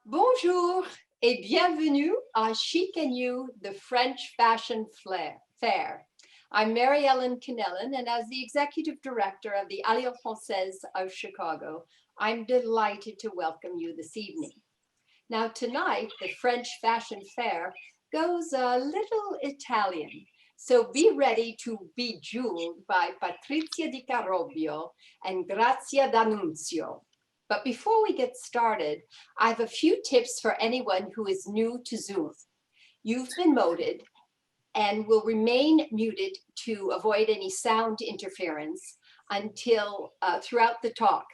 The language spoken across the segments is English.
Bonjour et bienvenue à Chic You, the French Fashion Fair. I'm Mary Ellen Kennellan, and as the Executive Director of the Alliance Française of Chicago, I'm delighted to welcome you this evening. Now tonight, the French Fashion Fair goes a little Italian, so be ready to be jeweled by Patrizia di Carobio and Grazia D'Annunzio. But before we get started, I have a few tips for anyone who is new to Zoom. You've been muted and will remain muted to avoid any sound interference until throughout the talk.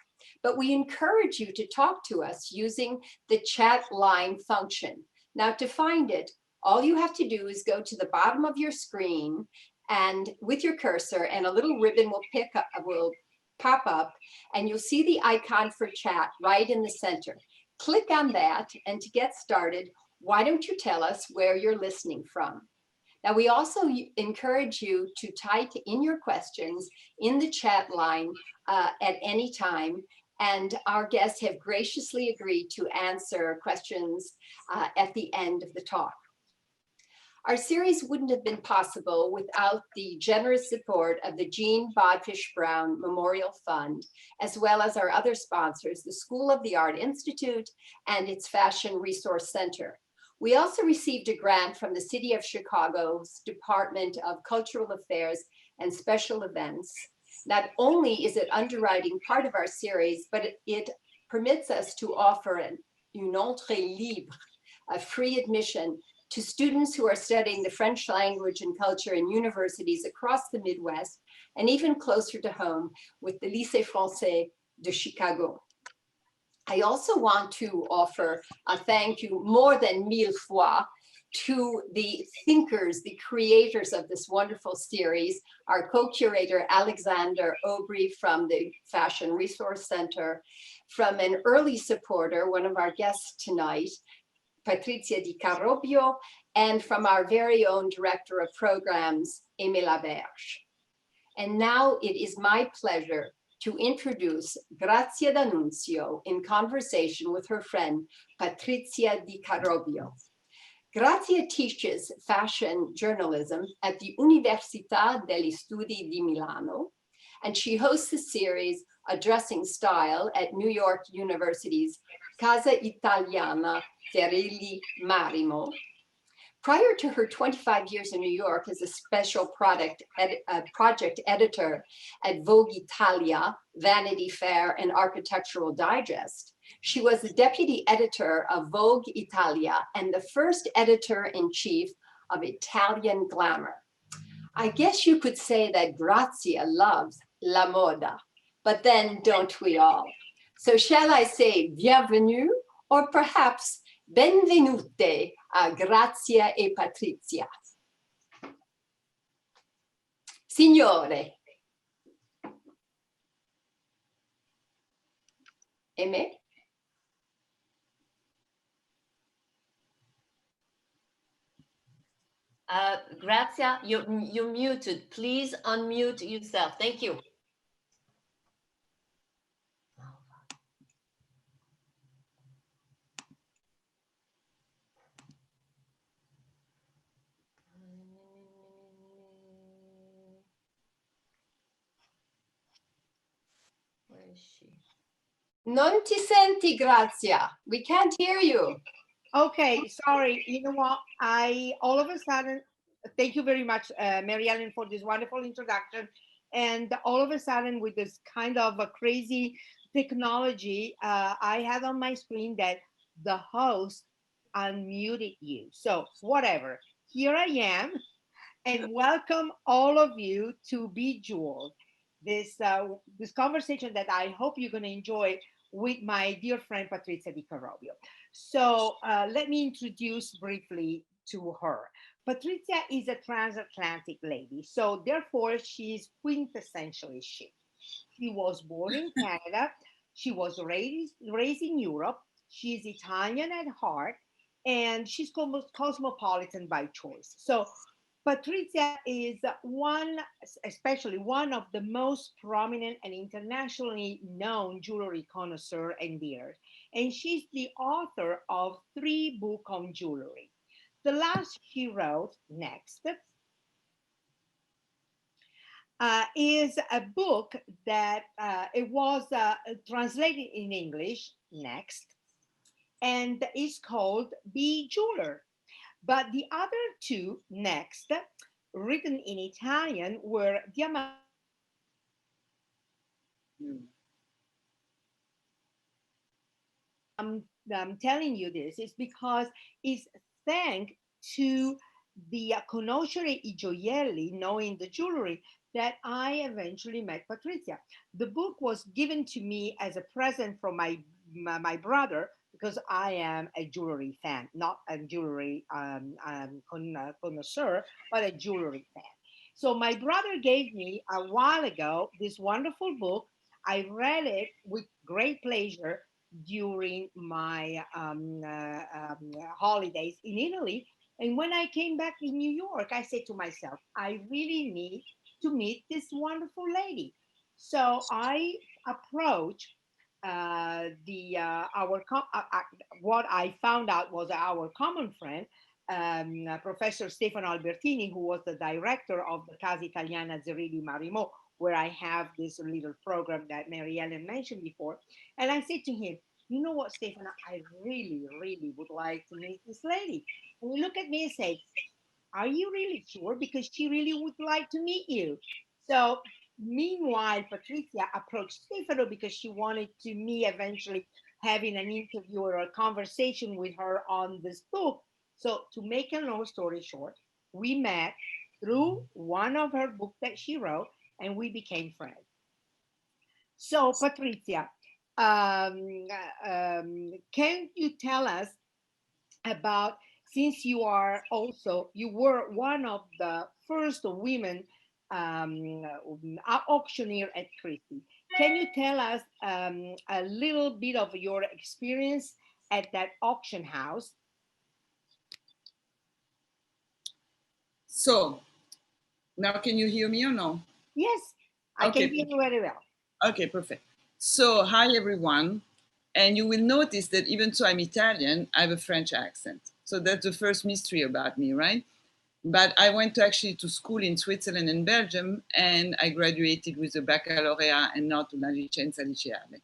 But we encourage you to talk to us using the chat line function. Now to find it, all you have to do is go to the bottom of your screen and with your cursor, and a little ribbon will pop up, and you'll see the icon for chat right in the center. Click on that, and to get started, why don't you tell us where you're listening from? Now, we also encourage you to type in your questions in the chat line at any time, and our guests have graciously agreed to answer questions at the end of the talk. Our series wouldn't have been possible without the generous support of the Jean Bodfish Brown Memorial Fund, as well as our other sponsors, the School of the Art Institute and its Fashion Resource Center. We also received a grant from the City of Chicago's Department of Cultural Affairs and Special Events. Not only is it underwriting part of our series, but it permits us to offer une entrée libre, a free admission to students who are studying the French language and culture in universities across the Midwest and even closer to home with the Lycée Français de Chicago. I also want to offer a thank you more than mille fois to the thinkers, the creators of this wonderful series, our co-curator Alexander Aubry from the Fashion Resource Center, from an early supporter, one of our guests tonight, Patrizia di Carobio, and from our very own Director of Programs, Aimé Laberge. And now it is my pleasure to introduce Grazia D'Annunzio in conversation with her friend, Patrizia di Carobio. Grazia teaches fashion journalism at the Università degli Studi di Milano, and she hosts the series Addressing Style at New York University's Casa Italiana Ferilli Marimo. Prior to her 25 years in New York as a special project editor at Vogue Italia, Vanity Fair, and Architectural Digest, she was the deputy editor of Vogue Italia and the first editor-in-chief of Italian Glamour. I guess you could say that Grazia loves la moda, but then don't we all? So shall I say bienvenue, or perhaps benvenute a Grazia e Patrizia? Signore. Aimé? Grazia, you're muted. Please unmute yourself. Thank you. Where is she? Non ti senti, Grazia. We can't hear you. Okay, sorry. You know what? All of a sudden, thank you very much, Mary Ellen, for this wonderful introduction. And all of a sudden, with this kind of a crazy technology, I had on my screen that the host unmuted you. So whatever, here I am, and welcome all of you to Bejeweled, this conversation that I hope you're going to enjoy with my dear friend Patrizia di Carobio. So let me introduce briefly to her. Patrizia is a transatlantic lady, so therefore she's quintessentially chic. She was born in Canada. She was raised in Europe. She's Italian at heart, and she's cosmopolitan by choice. So Patrizia is especially one of the most prominent and internationally known jewelry connoisseur and dealers. And she's the author of 3 books on jewelry. The last she wrote, Next, is a book that it was translated in English, Next, and is called Be Jeweler. But the other 2, Next, written in Italian, were I'm telling you this is because it's thanks to the conoscere I gioielli, knowing the jewelry, that I eventually met Patrizia. The book was given to me as a present from my brother, because I am a jewelry fan, not a jewelry connoisseur, but a jewelry fan. So my brother gave me a while ago this wonderful book. I read it with great pleasure during my holidays in Italy. And when I came back in New York, I said to myself, I really need to meet this wonderful lady. So I approached the what I found out was our common friend, Professor Stefano Albertini, who was the director of the Casa Italiana Zerilli Marimo, where I have this little program that Mary Ellen mentioned before. And I said to him, you know what, Stefano, I really, really would like to meet this lady. And he looked at me and said, are you really sure? Because she really would like to meet you. So meanwhile, Patrizia approached Stefano because she wanted to me eventually having an interview or a conversation with her on this book. So to make a long story short, we met through one of her books that she wrote, and we became friends. So Patrizia, can you tell us about, since you were one of the first women auctioneer at Christie. Can you tell us a little bit of your experience at that auction house? So now can you hear me or no? Yes, I can hear you very well. Okay, perfect. So hi everyone. And you will notice that even though I'm Italian, I have a French accent. So that's the first mystery about me, right? But I went to school in Switzerland and Belgium, and I graduated with a baccalaureate and not una licenza liceale.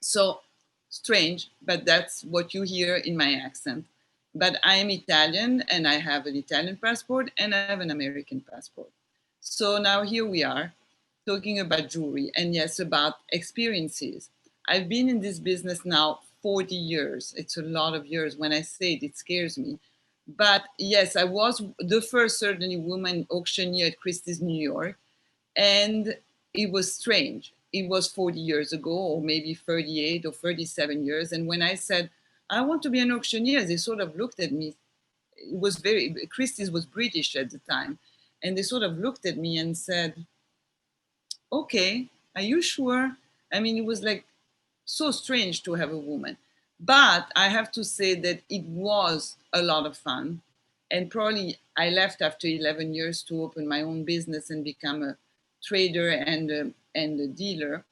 So strange, but that's what you hear in my accent. But I am Italian, and I have an Italian passport, and I have an American passport. So now here we are talking about jewelry, and yes, about experiences. I've been in this business now 40 years. It's a lot of years. When I say it, it scares me. But yes, I was the first certainly woman auctioneer at Christie's New York. And it was strange. It was 40 years ago, or maybe 38 or 37 years. And when I said, I want to be an auctioneer, they sort of looked at me. It was Christie's was British at the time. And they sort of looked at me and said, okay, are you sure? I mean, it was like so strange to have a woman. But I have to say that it was a lot of fun. And probably I left after 11 years to open my own business and become a trader and a dealer.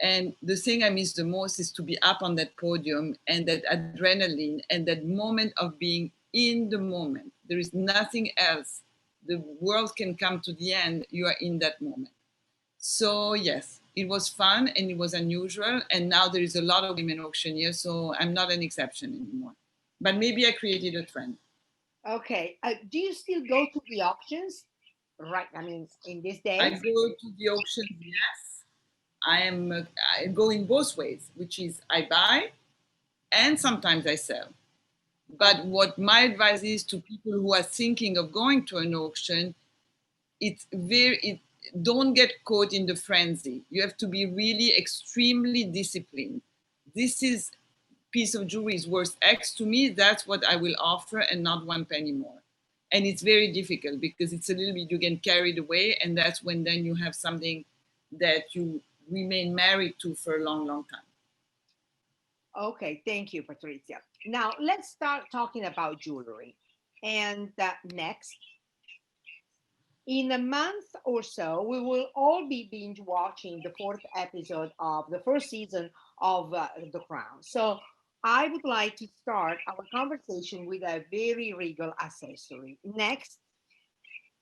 And the thing I miss the most is to be up on that podium and that adrenaline and that moment of being in the moment. There is nothing else. The world can come to the end. You are in that moment. So yes, it was fun and it was unusual. And now there is a lot of women auctioneers, so I'm not an exception anymore. But maybe I created a trend. Okay. Do you still go to the auctions? Right. I mean, in these I days? go to the auctions, yes. I go in both ways, which is I buy and sometimes I sell. But what my advice is to people who are thinking of going to an auction, don't get caught in the frenzy. You have to be really extremely disciplined. This is piece of jewelry is worth X to me, that's what I will offer and not one penny more. And it's very difficult because it's a little bit, you get carried away, and that's when then you have something that you remain married to for a long, long time. Okay, thank you, Patrizia. Now let's start talking about jewelry. And next, in a month or so, we will all be binge watching the fourth episode of the first season of The Crown. So I would like to start our conversation with a very regal accessory. Next,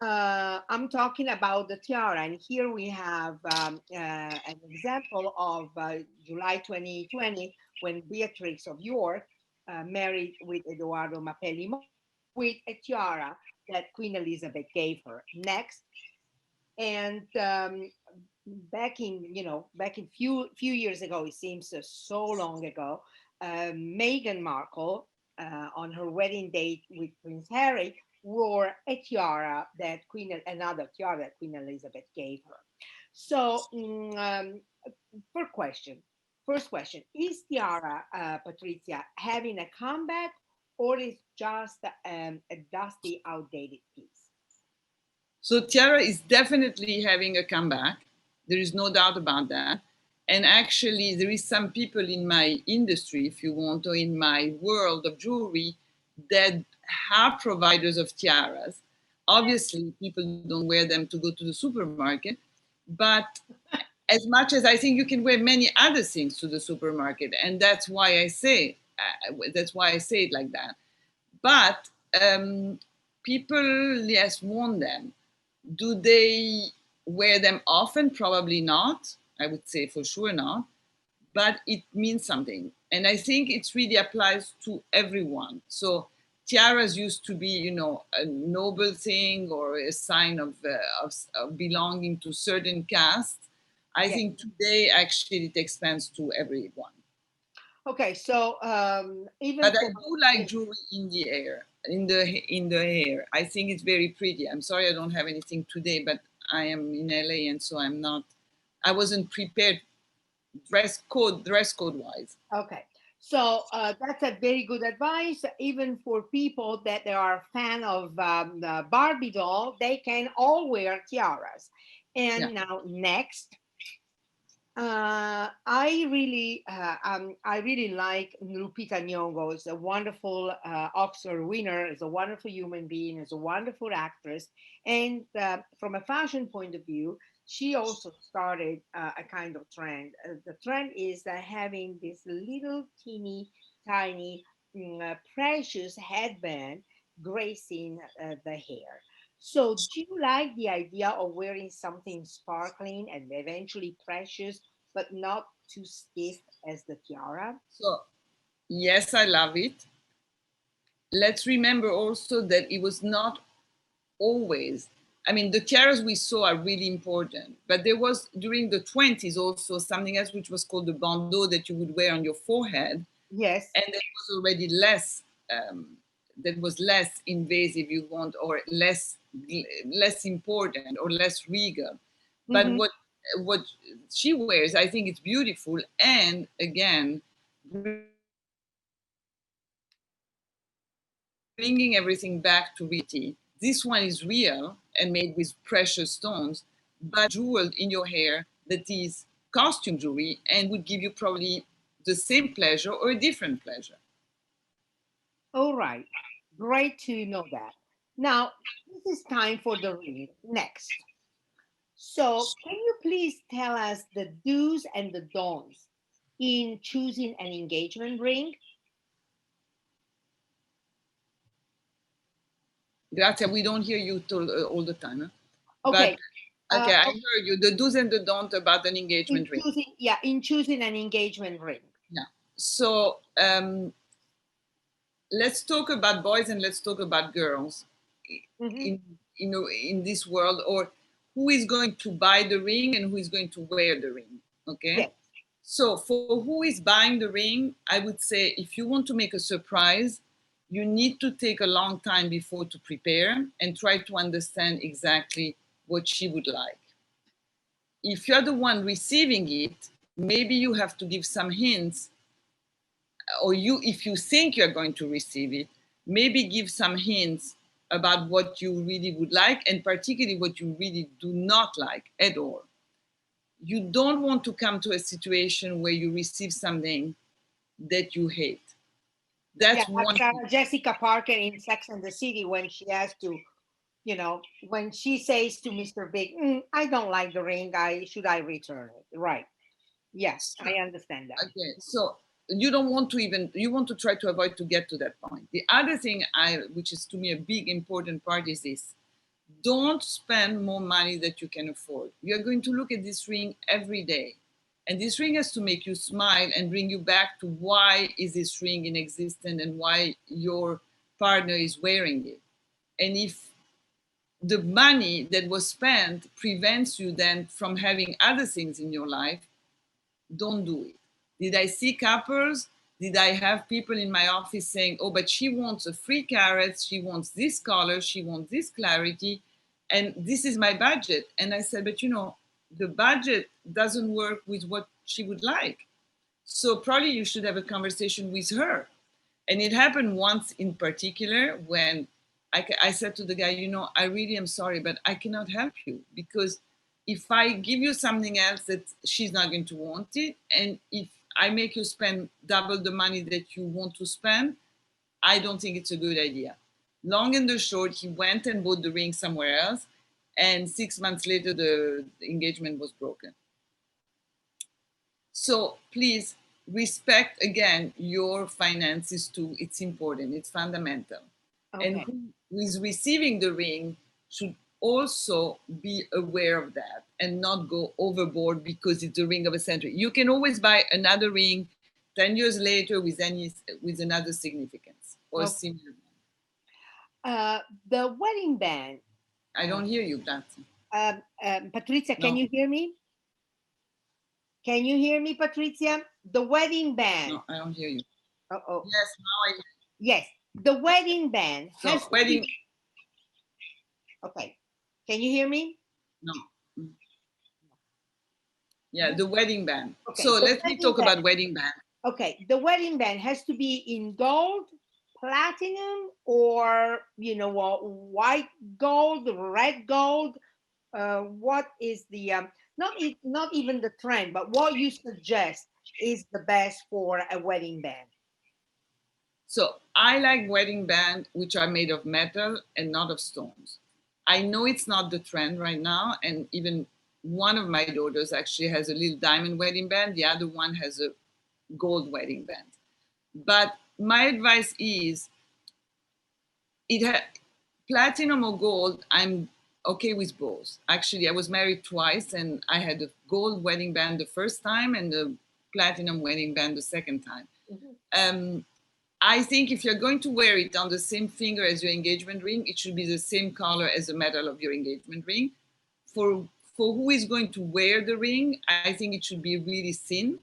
I'm talking about the tiara, and here we have an example of July 2020 when Beatrix of York married with Edoardo Mapelli with a tiara that Queen Elizabeth gave her. Next, and back in few years ago, it seems so long ago, Meghan Markle on her wedding date with Prince Harry wore a tiara that another tiara that Queen Elizabeth gave her. So, first question, is tiara, Patrizia, having a comeback, or is just a dusty, outdated piece? So tiara is definitely having a comeback. There is no doubt about that. And actually, there is some people in my industry, if you want, or in my world of jewelry, that have providers of tiaras. Obviously, people don't wear them to go to the supermarket, but as much as I think you can wear many other things to the supermarket, and that's why I say it like that. But people, yes, want them. Do they wear them often? Probably not. I would say for sure not. But it means something. And I think it really applies to everyone. So tiaras used to be, a noble thing or a sign of belonging to certain castes. I think today actually it expands to everyone. Okay, so even but I do like jewelry in the hair, in the hair. I think it's very pretty. I'm sorry I don't have anything today, but I am in LA, and so I wasn't prepared dress code wise. Okay, so that's a very good advice. Even for people that they are a fan of the Barbie doll, they can all wear tiaras. And now next, I really like Lupita Nyong'o. Is a wonderful Oscar winner. Is a wonderful human being. Is a wonderful actress. And from a fashion point of view, she also started a kind of trend. The trend is having this little teeny tiny precious headband gracing the hair. So, do you like the idea of wearing something sparkling and eventually precious, but not too stiff as the tiara? So, yes, I love it. Let's remember also that it was not always. I mean, the tiaras we saw are really important, but there was during the 20s also something else which was called the bandeau that you would wear on your forehead. Yes. And that was already less invasive, you want, or less important or less regal. But what she wears, I think it's beautiful. And again, bringing everything back to reality. This one is real and made with precious stones, but jeweled in your hair that is costume jewelry and would give you probably the same pleasure or a different pleasure. All right. Great to know that. Now, this is time for the ring. Next. So, can you please tell us the do's and the don'ts in choosing an engagement ring? Grazia, we don't hear you all the time. Huh? Okay. But, okay, I heard you. The do's and the don'ts about an engagement ring. In choosing an engagement ring. Yeah. So let's talk about boys and let's talk about girls in this world, or who is going to buy the ring and who is going to wear the ring. Okay. Yes. So for who is buying the ring, I would say if you want to make a surprise, you need to take a long time before to prepare and try to understand exactly what she would like. If you're the one receiving it, maybe you have to give some hints, or if you think you're going to receive it, maybe give some hints about what you really would like, and particularly what you really do not like at all. You don't want to come to a situation where you receive something that you hate. That's one. Jessica Parker in Sex and the City, when she has to, you know, when she says to Mr. Big, I don't like the ring, should I return it? Right. Yes, So, I understand that. okay, so you don't want to even, you want to try to avoid to get to that point. The other thing which is to me a big important part is this: don't spend more money that you can afford. You're going to look at this ring every day, and this ring has to make you smile and bring you back to why is this ring in existence and why your partner is wearing it. And if the money that was spent prevents you then from having other things in your life, don't do it. Did I see couples? Did I have people in my office saying, oh, but she wants a 3 carats, she wants this color, she wants this clarity, and this is my budget. And I said, but you know, the budget doesn't work with what she would like. So probably you should have a conversation with her. And it happened once in particular when I said to the guy, you know, I really am sorry, but I cannot help you because if I give you something else that she's not going to want it, and if I make you spend double the money that you want to spend, I don't think it's a good idea. Long and the short, he went and bought the ring somewhere else, and 6 months later, the engagement was broken. So please respect again your finances too. It's important, it's fundamental. Okay. And who is receiving the ring should also be aware of that and not go overboard because it's the ring of a century. You can always buy another ring 10 years later with another significance or similar. The wedding band. I don't hear you, Grazia. Patrizia, can you hear me? Can you hear me, Patrizia? The wedding band. No, I don't hear you. Uh-oh. Yes, now I hear you. Yes, the wedding band has wedding. Okay. Can you hear me? No. Yeah, the wedding band. Okay, so let me talk about wedding band. Okay, the wedding band has to be in gold, platinum, or you know, white gold, red gold. What is the not even the trend, but what you suggest is the best for a wedding band? So I like wedding band which are made of metal and not of stones. I know it's not the trend right now, and even one of my daughters actually has a little diamond wedding band. The other one has a gold wedding band. But my advice is, platinum or gold, I'm okay with both. Actually, I was married twice, and I had a gold wedding band the first time and a platinum wedding band the second time. Mm-hmm. I think if you're going to wear it on the same finger as your engagement ring, it should be the same color as the metal of your engagement ring. For who is going to wear the ring, I think it should be really thin,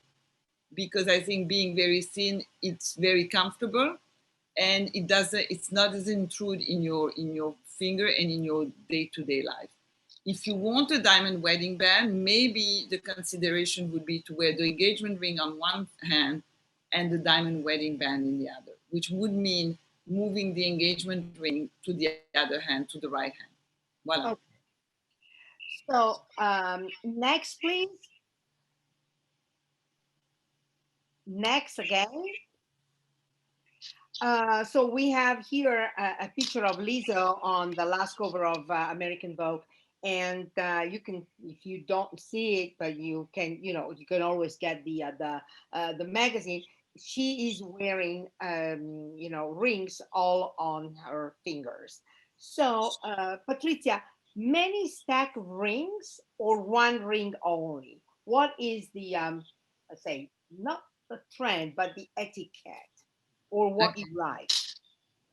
because I think being very thin, it's very comfortable, and it's not as intrude in your finger and in your day-to-day life. If you want a diamond wedding band, maybe the consideration would be to wear the engagement ring on one hand and the diamond wedding band in the other, which would mean moving the engagement ring to the other hand, to the right hand. Voila. Okay. So next, please. Next again. So we have here a picture of Lizzo on the last cover of American Vogue, and you can, if you don't see it, but you can, you know, you can always get the magazine. She is wearing, you know, rings all on her fingers. So Patrizia, many stack rings or one ring only? What is the let's say, not the trend, but the etiquette, or what you like?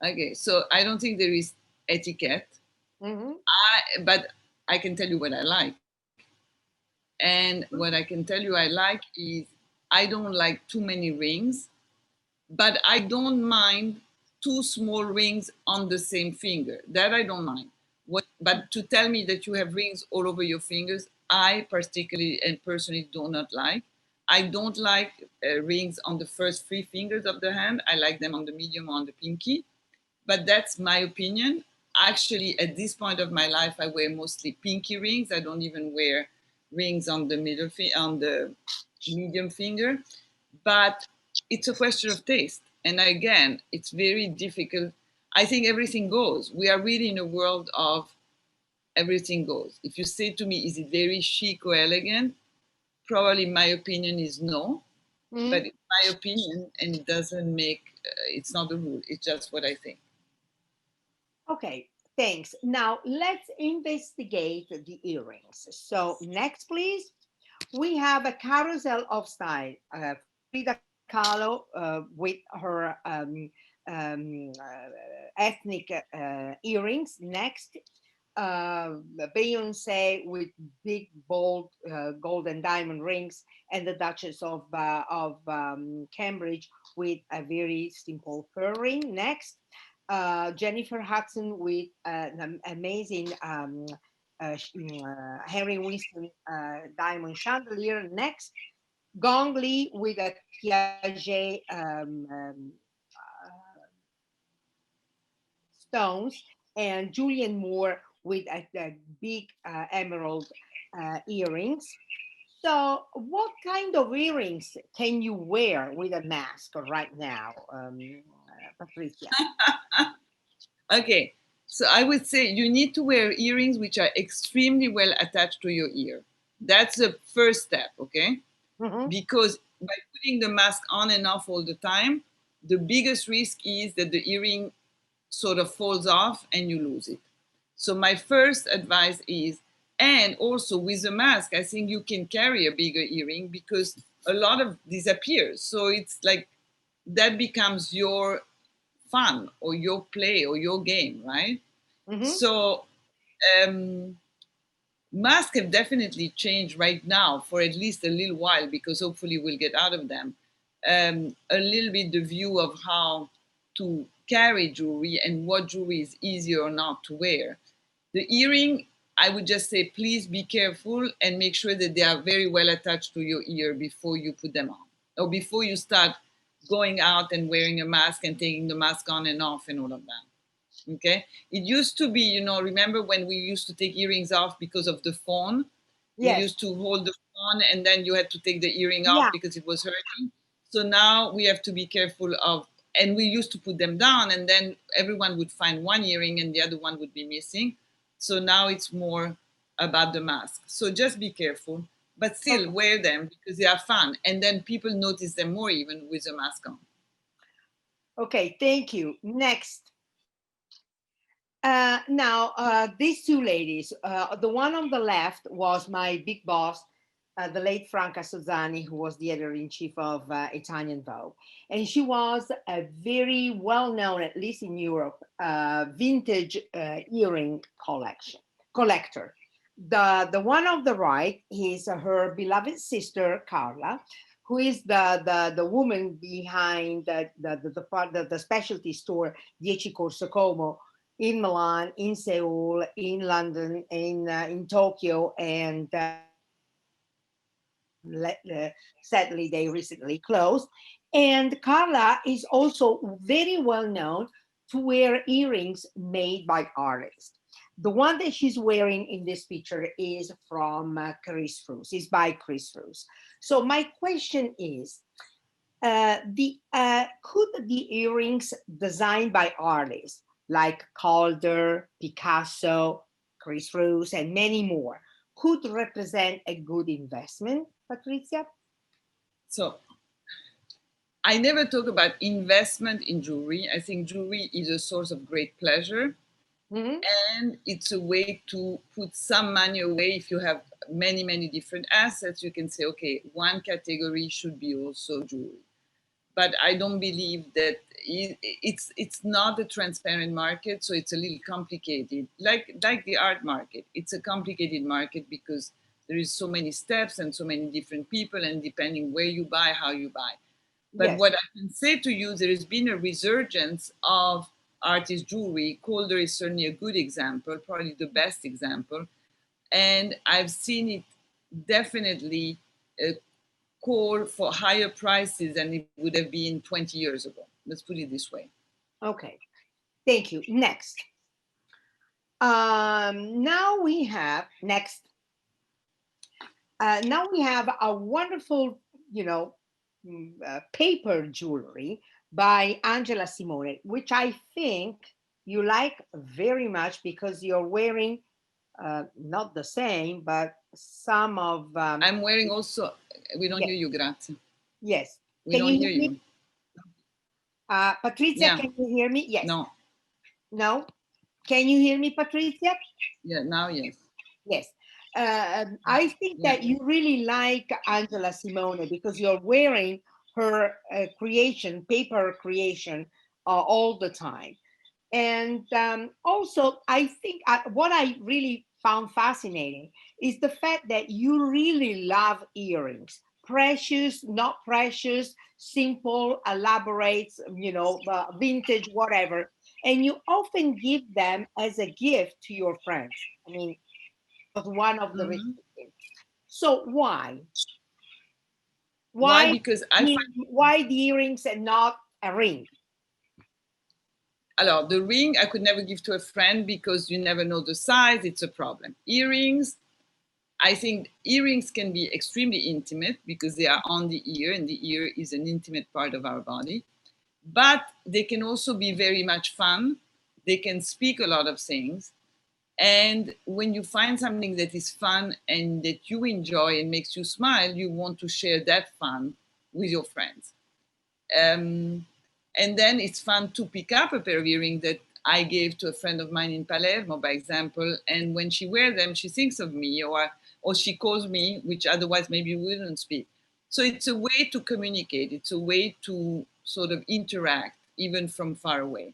Okay, so I don't think there is etiquette, but I can tell you what I like. And what I can tell you I like is, I don't like too many rings, but I don't mind two small rings on the same finger. That I don't mind. But to tell me that you have rings all over your fingers, I particularly and personally do not like. I don't like rings on the first 3 fingers of the hand. I like them on the medium or on the pinky. But that's my opinion. Actually, at this point of my life, I wear mostly pinky rings. I don't even wear rings on the on the medium finger. But it's a question of taste. And again, it's very difficult. I think everything goes. We are really in a world of everything goes. If you say to me, is it very chic or elegant? Probably my opinion is no, but it's my opinion, and it doesn't make, it's not the rule. It's just what I think. Okay, thanks. Now let's investigate the earrings. So next, please, we have a carousel of style. Frida Kahlo with her ethnic earrings. Next, Beyonce with big, bold gold and diamond rings, and the Duchess of Cambridge with a very simple pearl ring. Next, Jennifer Hudson with an amazing Henry Winston diamond chandelier. Next, Gong Li with a Piaget stones, and Julian Moore with a big emerald earrings. So, what kind of earrings can you wear with a mask right now, Patrizia? Okay, so I would say you need to wear earrings which are extremely well attached to your ear. That's the first step, okay? Mm-hmm. Because by putting the mask on and off all the time, the biggest risk is that the earring sort of falls off and you lose it. So my first advice is, and also with the mask, I think you can carry a bigger earring because a lot of disappears. So it's like that becomes your fun or your play or your game, right? Mm-hmm. So um, masks have definitely changed right now for at least a little while because hopefully we'll get out of them. A little bit the view of how to carry jewelry and what jewelry is easier or not to wear. The earring, I would just say, please be careful and make sure that they are very well attached to your ear before you put them on or before you start going out and wearing a mask and taking the mask on and off and all of that. Okay. It used to be, remember when we used to take earrings off because of the phone? We Yes. used to hold the phone and then you had to take the earring Yeah. off because it was hurting. So now we have to be careful of, and we used to put them down and then everyone would find one earring and the other one would be missing. So now it's more about the mask. So just be careful, but still wear them because they are fun. And then people notice them more even with the mask on. Okay, thank you. Next. Now, these two ladies, the one on the left was my big boss, the late Franca Sozzani, who was the editor-in-chief of Italian Vogue. And she was a very well-known, at least in Europe, vintage earring collector. The one on the right is her beloved sister, Carla, who is the woman behind the specialty store Dieci Corso Como, in Milan, in Seoul, in London, in Tokyo, and sadly they recently closed. And Carla is also very well known to wear earrings made by artists. The one that she's wearing in this picture is from Chris Froose, is by Chris Froose. So my question is, could the earrings designed by artists like Calder, Picasso, Chris Froose, and many more could represent a good investment, Patrizia? So I never talk about investment in jewelry. I think jewelry is a source of great pleasure. Mm-hmm. And it's a way to put some money away. If you have many, many different assets, you can say, okay, one category should be also jewelry. But I don't believe that it's not a transparent market, so it's a little complicated. Like the art market, it's a complicated market because there is so many steps and so many different people, and depending where you buy, how you buy. But Yes. what I can say to you, there has been a resurgence of artist jewelry. Calder is certainly a good example, probably the best example. And I've seen it definitely call for higher prices than it would have been 20 years ago. Let's put it this way. Okay, thank you. Next. Now we have now we have a wonderful, paper jewelry by Angela Simone, which I think you like very much because you're wearing not the same, but some of. I'm wearing also. We don't yes. hear you, Grazia. Yes. We Can don't you hear hear me? you. Patrizia, Yeah. can you hear me? Yes. No. No. Can you hear me, Patrizia? Yeah. Now, yes. Yes. I think Yeah. that you really like Angela Simone because you're wearing her creation, paper creation, all the time. And also, I think what I really found fascinating is the fact that you really love earrings. Precious, not precious, simple, elaborate, vintage, whatever. And you often give them as a gift to your friends. I mean, was one of the Mm-hmm. recipients. So why? Why? Why Because I find. why the earrings and not a ring? Alors, the ring I could never give to a friend because you never know the size. It's a problem. Earrings, I think earrings can be extremely intimate because they are on the ear, and the ear is an intimate part of our body. But they can also be very much fun. They can speak a lot of things. And when you find something that is fun and that you enjoy and makes you smile, you want to share that fun with your friends. And then it's fun to pick up a pair of earrings that I gave to a friend of mine in Palermo, by example. And when she wears them, she thinks of me, or she calls me, which otherwise maybe we wouldn't speak. So it's a way to communicate. It's a way to sort of interact, even from far away.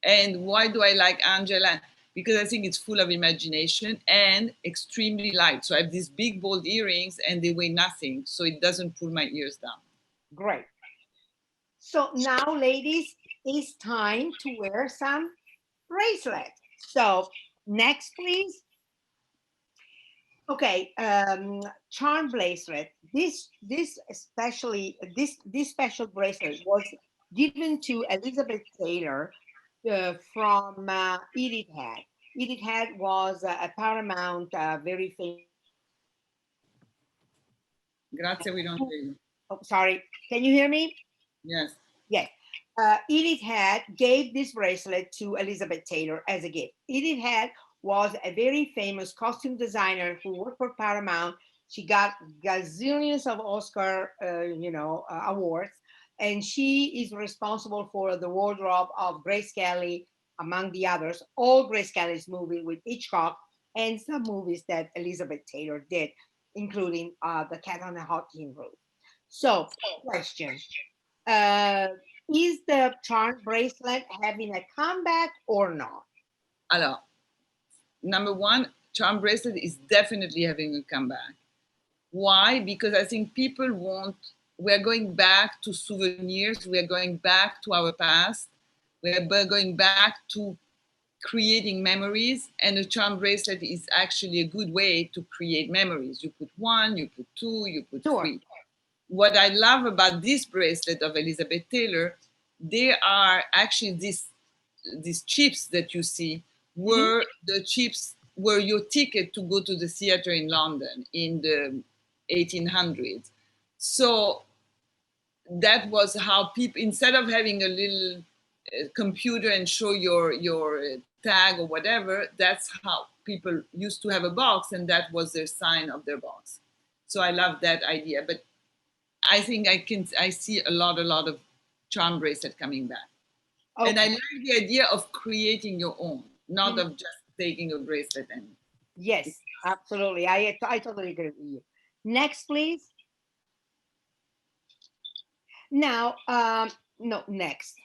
And why do I like Angela? Because I think it's full of imagination and extremely light. So I have these big, bold earrings and they weigh nothing. So it doesn't pull my ears down. Great. So now, ladies, it's time to wear some bracelet. So next, please. Okay, charm bracelet. This special bracelet was given to Elizabeth Taylor from Edith Head. Edith Head was a Paramount, very famous. Grazie, we don't hear you. Oh, sorry. Can you hear me? Yes. Yes. Edith Head gave this bracelet to Elizabeth Taylor as a gift. Edith Head was a very famous costume designer who worked for Paramount. She got gazillions of Oscar, awards, and she is responsible for the wardrobe of Grace Kelly, among the others. All Grace Kelly's movies with Hitchcock, and some movies that Elizabeth Taylor did, including The Cat on the Hot Tin Roof. So, question. Uh, is the charm bracelet having a comeback or not? Alors, number one, charm bracelet is definitely having a comeback. Why? Because I think people we're going back to souvenirs, we're going back to our past, we're going back to creating memories, and a charm bracelet is actually a good way to create memories. You put one, you put two, you put Sure. three. What I love about this bracelet of Elizabeth Taylor, they are actually these chips that you see were the chips were your ticket to go to the theater in London in the 1800s. So that was how people, instead of having a little computer and show your tag or whatever, that's how people used to have a box, and that was their sign of their box. So I love that idea. But I think I see a lot of charm bracelet coming back. Okay. And I like the idea of creating your own, not of just taking a bracelet and. Yes, absolutely. I totally agree with you. Next, please. Now, no, next.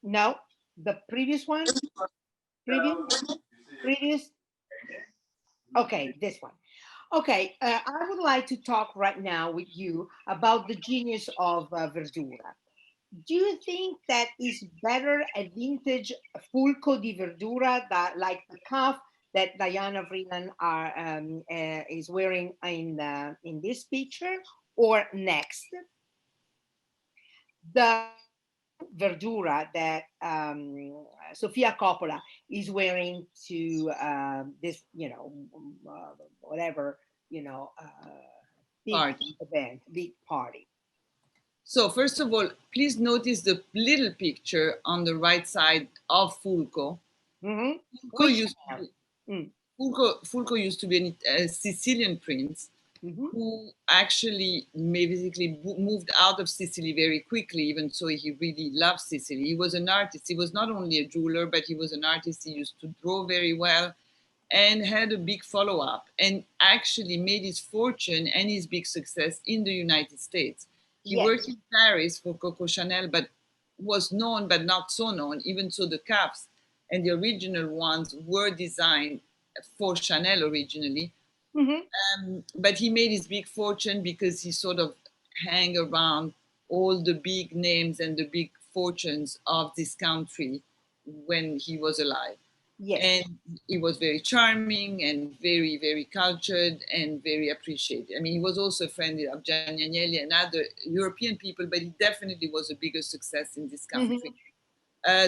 No, the previous one. Previous. Okay, this one. Okay, I would like to talk right now with you about the genius of Verdura. Do you think that is better a vintage Fulco di Verdura that like the cuff that Diana Vreeland is wearing in this picture, or next the Verdura that Sofia Coppola is wearing to this, whatever, big Party. event, big party. So first of all, please notice the little picture on the right side of Fulco. Mm-hmm. Fulco used to be, Mm. Fulco used to be a Sicilian prince who actually basically moved out of Sicily very quickly, even so he really loved Sicily. He was an artist. He was not only a jeweler, but he was an artist. He used to draw very well and had a big follow-up and actually made his fortune and his big success in the United States. He Yes. worked in Paris for Coco Chanel, but was known but not so known, even so the cuffs and the original ones were designed for Chanel originally. But he made his big fortune because he sort of hang around all the big names and the big fortunes of this country when he was alive. Yes. And he was very charming and very, very cultured and very appreciated. I mean, he was also a friend of Gianni Agnelli and other European people, but he definitely was a bigger success in this country.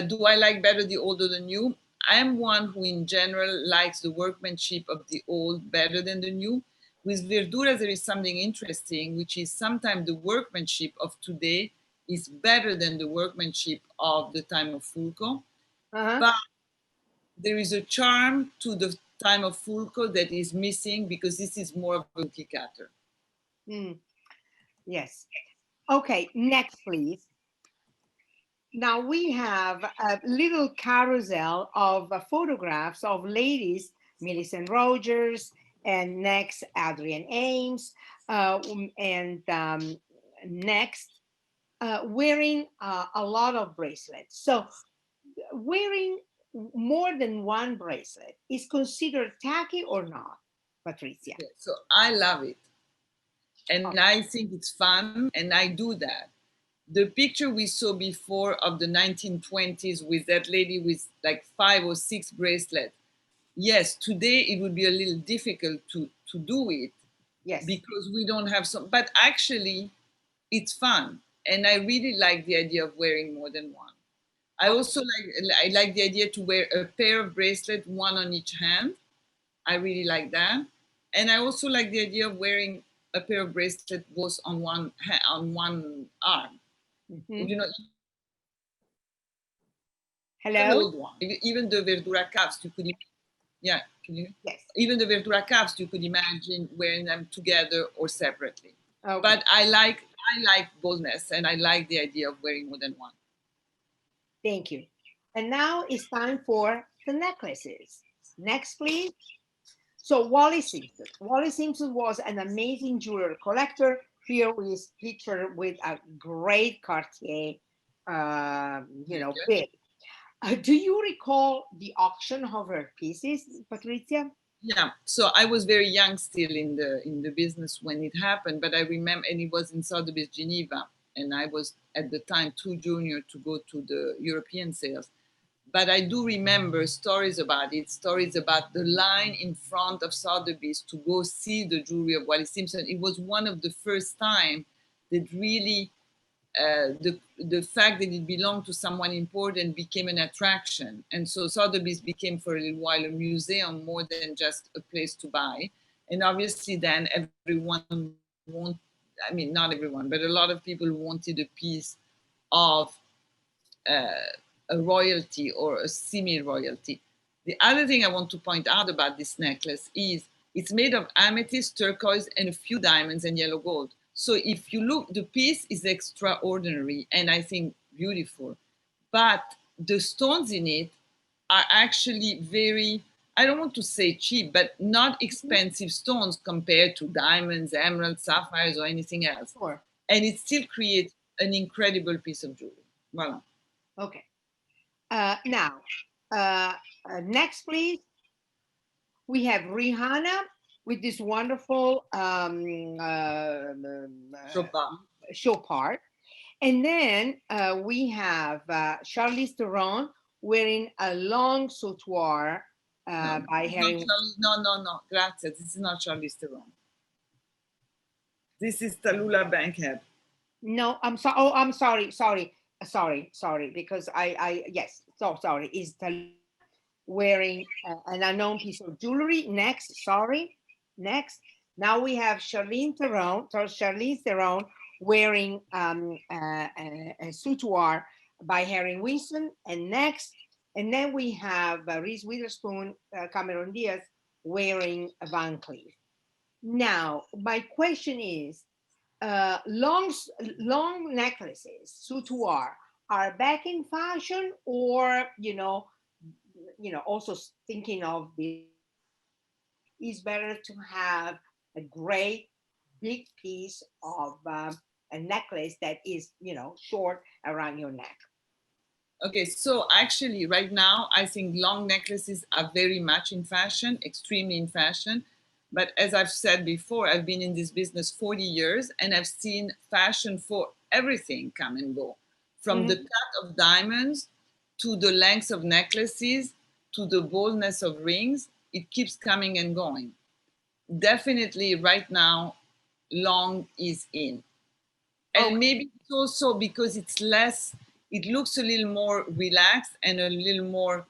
Do I like better the old or the new? I am one who, in general, likes the workmanship of the old better than the new. With Verduras, there is something interesting, which is sometimes the workmanship of today is better than the workmanship of the time of Fulco. But there is a charm to the time of Fulco that is missing because this is more of a cookie cutter. Yes. Okay, next, please. Now we have a little carousel of photographs of ladies, Millicent Rogers, and next Adrienne Ames, and next wearing a lot of bracelets. So wearing more than one bracelet is considered tacky or not, Patrizia? So I love it. And I think it's fun, and I do that. The picture we saw before of the 1920s with that lady with like 5 or 6 bracelets. Yes, today it would be a little difficult to do it. Yes. Because we don't have some, but actually it's fun. And I really like the idea of wearing more than one. I also like the idea to wear a pair of bracelets, one on each hand. I really like that. And I also like the idea of wearing a pair of bracelets both on one arm. You know, Hello? old one. Even the Verdura cuffs, you could, yeah, can you? Yes. Even the Verdura cuffs, you could imagine wearing them together or separately. Okay. But I like boldness, and I like the idea of wearing more than one. Thank you. And now it's time for the necklaces. Next, please. So Wally Simpson. Wally Simpson was an amazing jewelry collector. Here is picture with a great Cartier, bid. Do you recall the auction of her pieces, Patrizia? Yeah, so I was very young still in the business when it happened, but I remember, and it was in Sotheby's Geneva, and I was at the time too junior to go to the European sales. But I do remember stories about it, stories about the line in front of Sotheby's to go see the jewelry of Wally Simpson. It was one of the first time that really the fact that it belonged to someone important became an attraction. And so Sotheby's became for a little while a museum more than just a place to buy. And obviously then everyone I mean, not everyone, but a lot of people wanted a piece of a royalty or a semi-royalty. The other thing I want to point out about this necklace is it's made of amethyst, turquoise, and a few diamonds and yellow gold. So if you look, the piece is extraordinary and I think beautiful, but the stones in it are actually very, I don't want to say cheap, but not expensive stones compared to diamonds, emeralds, sapphires, or anything else. Sure. And it still creates an incredible piece of jewelry. Voila. Okay. Now, next, please. We have Rihanna with this wonderful show part. And then we have Charlize Theron wearing a long sautoir by Harry. No. Grazia. This is not Charlize Theron. This is Tallulah Bankhead. No, I'm sorry. Oh, I'm sorry. Sorry. Because yes. So sorry. Is Tallulah wearing an unknown piece of jewelry? Next. Sorry. Next. Now we have Charlize Theron wearing a sautoir by Harry Winston. And next, And then we have Reese Witherspoon, Cameron Diaz wearing a Van Cleef. Now, my question is, long necklaces, soutoir, are back in fashion, or also thinking of this, is better to have a great big piece of a necklace that is short around your neck. Okay, so actually, right now, I think long necklaces are very much in fashion, extremely in fashion. But as I've said before, I've been in this business 40 years and I've seen fashion for everything come and go, from the cut of diamonds to the length of necklaces to the boldness of rings. It keeps coming and going. Definitely, right now, long is in. And maybe it's also because it's less, it looks a little more relaxed and a little more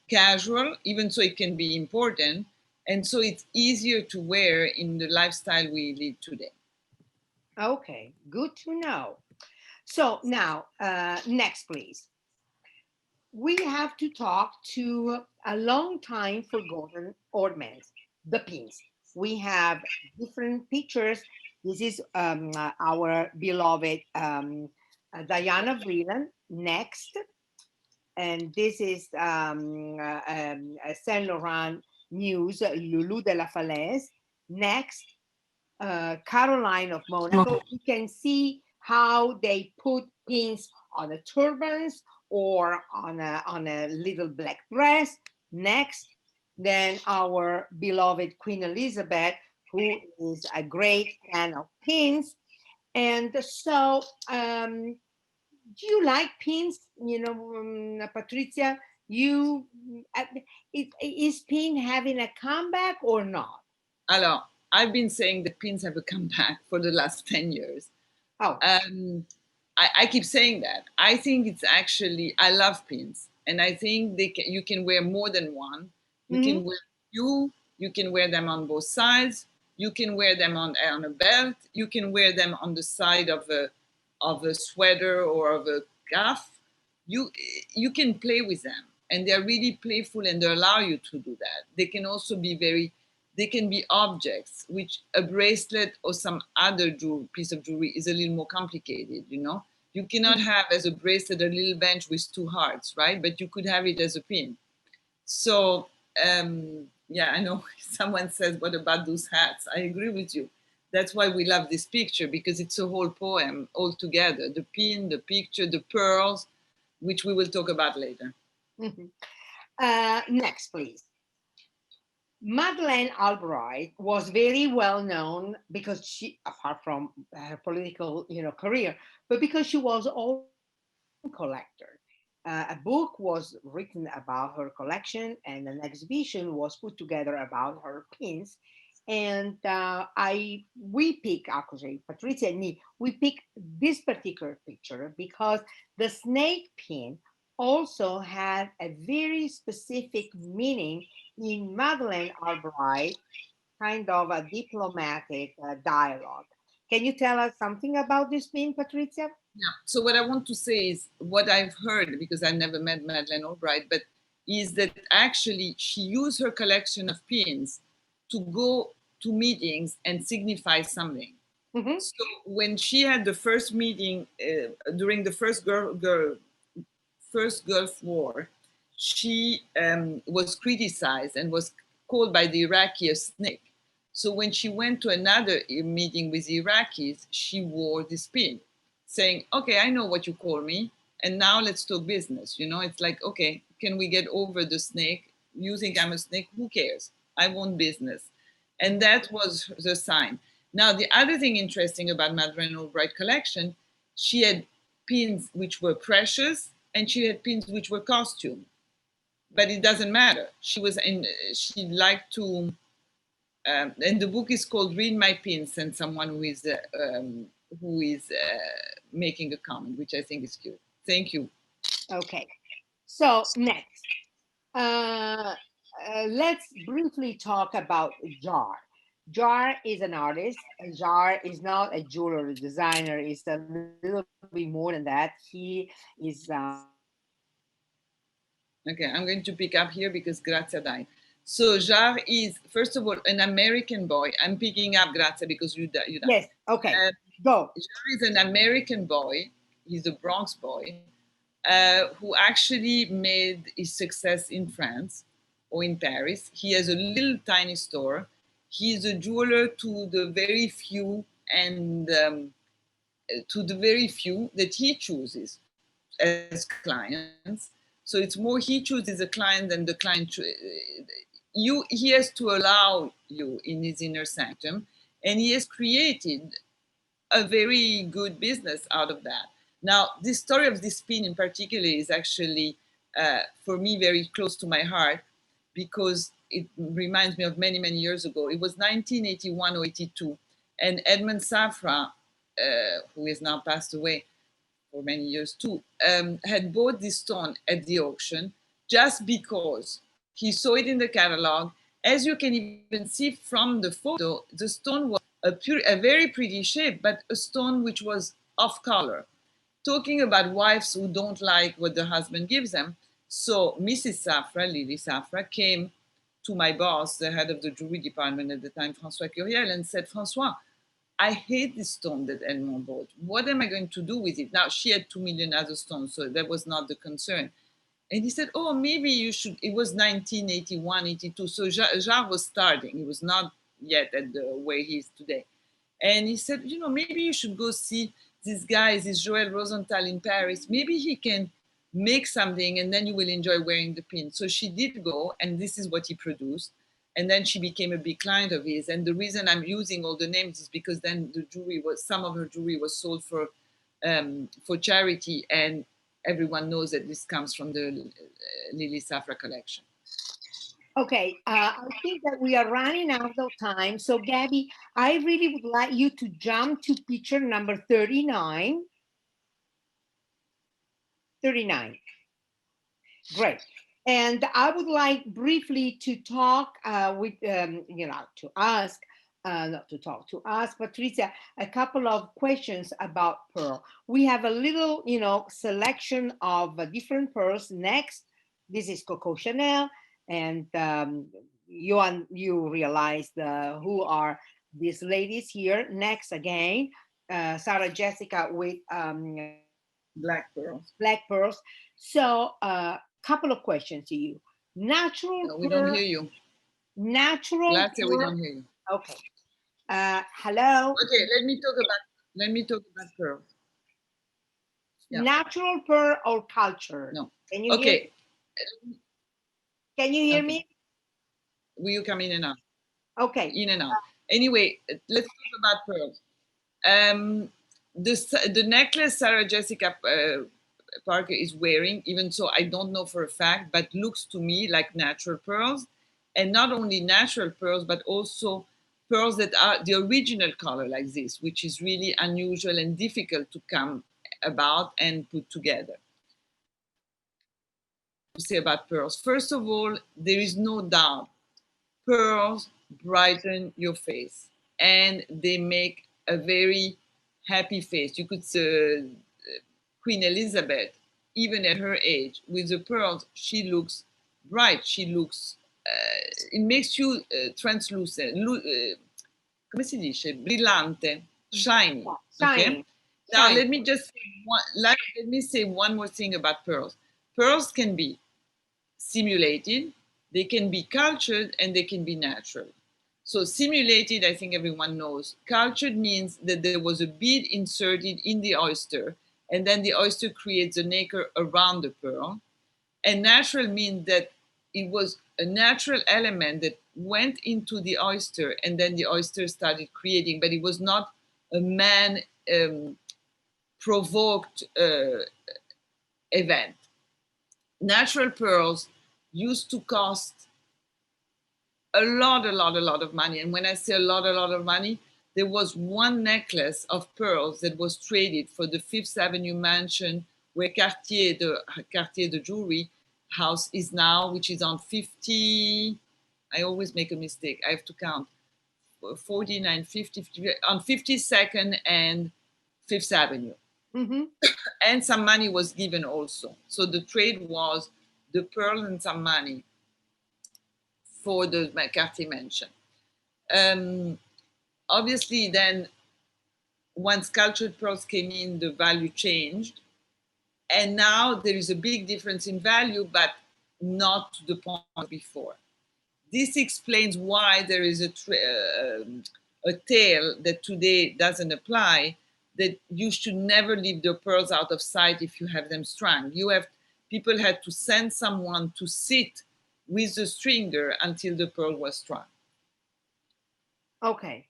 casual, even so it can be important. And so it's easier to wear in the lifestyle we live today. Okay, good to know. So now, next, please. We have to talk to a long time forgotten ornaments, the pins. We have different pictures. This is our beloved Diana Vreeland next, and this is Saint Laurent News, Lulu de la Falaise next, Caroline of Monaco. You can see how they put pins on the turbans or on a little black dress. Next, then our beloved Queen Elizabeth, who is a great fan of pins. And so, do you like pins? Patrizia, is pin having a comeback or not? Alors, I've been saying that pins have a comeback for the last 10 years. Oh. I keep saying that. I think it's actually, I love pins. And I think you can wear more than one. You can wear you can wear them on both sides. You can wear them on a belt. You can wear them on the side of a sweater or of a cuff. You can play with them. And they're really playful and they allow you to do that. They can also be they can be objects, which a bracelet or some other piece of jewelry is a little more complicated, You cannot have as a bracelet a little bench with two hearts, right? But you could have it as a pin. So, yeah, I know someone says, what about those hats? I agree with you. That's why we love this picture, because it's a whole poem all together. The pin, the picture, the pearls, which we will talk about later. Next, please. Madeleine Albright was very well known because she, apart from her political, career, but because she was also a collector. A book was written about her collection, and an exhibition was put together about her pins. And we pick, actually, Patrizia and me, we pick this particular picture because the snake pin also had a very specific meaning in Madeleine Albright, kind of a diplomatic dialogue. Can you tell us something about this pin, Patrizia? Yeah. So what I want to say is what I've heard, because I never met Madeleine Albright, but is that actually she used her collection of pins to go to meetings and signify something. So when she had the first meeting during the first Gulf War, she was criticized and was called by the Iraqi a snake. So when she went to another meeting with the Iraqis, she wore this pin, saying, okay, I know what you call me, and now let's talk business. It's like, okay, can we get over the snake? You think I'm a snake? Who cares? I want business. And that was the sign. Now, the other thing interesting about Madeleine Albright collection, she had pins which were precious and she had pins which were costume. But it doesn't matter. She liked to, and the book is called Read My Pins, and someone who is making a comment, which I think is cute. Thank you. Okay. So next, let's briefly talk about Jar. Jar is an artist. Jar is not a jewelry designer. It's a little bit more than that. He is Okay, I'm going to pick up here because Grazia died. So Jar is, first of all, an American boy. I'm picking up Grazia because you died. Yes, okay, go. Jar is an American boy. He's a Bronx boy who actually made his success in France or in Paris. He has a little tiny store. He's a jeweler to the very few and that he chooses as clients. So it's more he chooses a client than the client. He has to allow you in his inner sanctum, and he has created a very good business out of that. Now, this story of this pin in particular is actually, for me, very close to my heart because it reminds me of many, many years ago. It was 1981 or 82, and Edmund Safra, who is now passed away for many years too, had bought this stone at the auction just because he saw it in the catalog. As you can even see from the photo, the stone was a very pretty shape, but a stone which was off color. Talking about wives who don't like what the husband gives them. So Mrs. Safra, Lily Safra, came to my boss, the head of the jewelry department at the time, François Curiel, and said, François, I hate this stone that Edmond bought. What am I going to do with it? Now, she had 2 million other stones, so that was not the concern. And he said, oh, maybe you should. It was 1981, 82. So Jar was starting. He was not yet at the where he is today. And he said, maybe you should go see this guy, this Joël Rosenthal in Paris. Maybe he can make something and then you will enjoy wearing the pin. So she did go, and this is what he produced. And then she became a big client of his. And the reason I'm using all the names is because then some of her jewelry was sold for charity, and everyone knows that this comes from the Lily Safra collection. Okay, I think that we are running out of time. So Gabby, I really would like you to jump to picture number 39. 39. Great. And I would like briefly to talk to ask Patrizia a couple of questions about pearl. We have a little, selection of different pearls. Next, this is Coco Chanel, and you realize who are these ladies here. Next, again, Sarah Jessica with black pearls. Black pearls. So, couple of questions to you. Natural. No, we don't hear you. Natural. Grazia, we don't hear you. Okay. Hello. Okay, let me talk about pearls. Yeah. Natural pearl or culture? No. Can you hear me? Can you hear me? Will you come in and out? Okay. In and out. Anyway, let's talk about pearls. The necklace Sarah Jessica Parker is wearing, even so I don't know for a fact, but looks to me like natural pearls. And not only natural pearls, but also pearls that are the original color like this, which is really unusual and difficult to come about and put together. To say about pearls. First of all, there is no doubt pearls brighten your face and they make a very happy face. You could say Queen Elizabeth, even at her age, with the pearls, she looks bright. She looks, it makes you translucent. Come si dice? Brillante, shiny. Okay? Now let me say one more thing about pearls. Pearls can be simulated, they can be cultured, and they can be natural. So simulated, I think everyone knows. Cultured means that there was a bead inserted in the oyster, and then the oyster creates a nacre around the pearl. And natural means that it was a natural element that went into the oyster, and then the oyster started creating, but it was not a man provoked event. Natural pearls used to cost a lot of money. And when I say a lot of money, there was one necklace of pearls that was traded for the Fifth Avenue mansion where Cartier, the jewelry house, is now, which is on 50, I always make a mistake, I have to count, 49, 50, on 52nd and Fifth Avenue. Mm-hmm. And some money was given also. So the trade was the pearl and some money for the Cartier mentioned. Obviously, then once sculptured pearls came in, the value changed. And now there is a big difference in value, but not to the point before. This explains why there is a tale that today doesn't apply, that you should never leave the pearls out of sight if you have them strung. People had to send someone to sit with the stringer until the pearl was strung. Okay.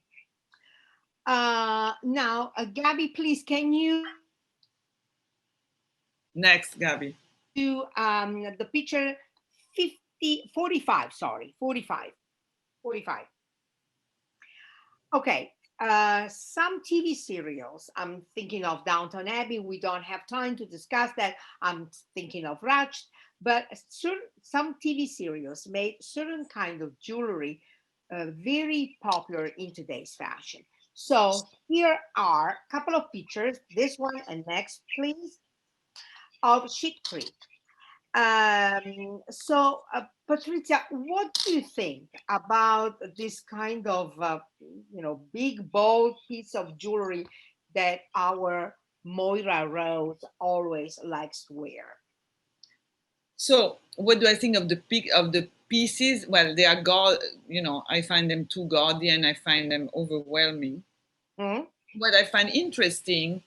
Now, Gabby, please, can you Next, Gabby. do the picture 45, sorry, 45. Okay, some TV serials, I'm thinking of Downton Abbey. We don't have time to discuss that. I'm thinking of Ratched, but some TV serials made certain kind of jewelry very popular in today's fashion. So here are a couple of pictures, this one and next, please, of Chic Creek. So Patrizia, what do you think about this kind of, big, bold piece of jewelry that our Moira Rose always likes to wear? So what do I think of the pieces? Well, they are I find them too gaudy and I find them overwhelming. Mm-hmm. What I find interesting